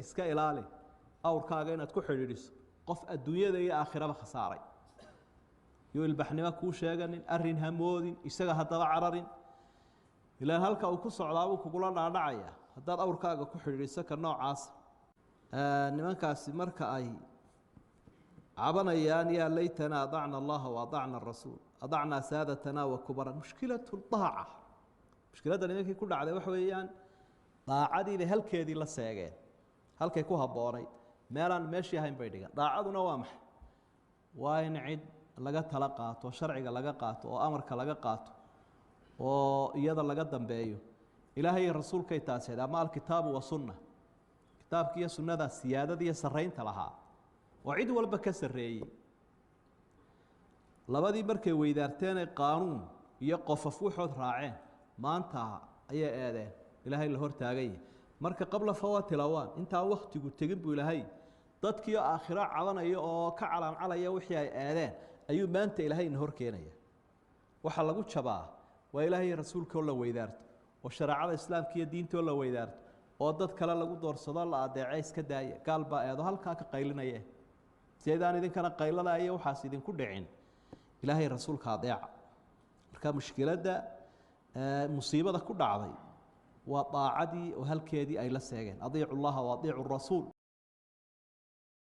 iska ilaali awrkaaga inaad ku xidhiidhiso qof adduunyada iyo aakhiraba khasaaray iyo ilbaxnimo kuu sheeganin arrin hamoodin isaga haddaba cararin ilaan halka uu ku socdaabuu kugula dhaadhacaya haddaad awrkaaga ku xidhiidhiso ka noocaasa nimankaasi marka ay cabanayaan yaa laytana adacna allaha wa adacna arasuul adacnaa saadatana wa kubara mushkilatu daaca mushkiladda nimankii ku dhacday waxa weeyaan daacadiibay halkeedii la seegeen halkay ku habboonayd meelaan meeshii ahayn bay dhigan daacaduna waa maxay waa in cid laga tala qaato sharciga laga qaato oo amarka laga qaato oo iyada laga dambeeyo ilaahay iyo rasuulkay taasheed ama alkitaabu wa sunna kitaabki iyo sunnada siyaadada iyo sarraynta lahaa oo cid walba ka sarreeyey labadii markay weydaarteenay qaanuun iyo qofof waxood raaceen maanta ayay eedeen ilaahay la hortaagay marka qabla fawaati lawaan intaan waktigu tegin buu ilaahay dadkii aakhiro cabanaya oo ka calaancalaya wixii ay eedeen ayuu maanta ilaahayna hor keenaya waxa lagu jabaa waa ilaahay rasuulka la weydaarto oo shariicada islaamka iyo diinta la weydaarto oo dad kale lagu doorsado la adeecay iska daaya gaal baa eedo halka ka qaylinaya sidaan idinkana qayladaya waxaas idinku dhicin ilaahay rasuulka adeeca marka mushkiladda musiibada ku dhacday waa daacadii oo halkeedii ay la seegeen adiicu allaha wa adiicu rasuul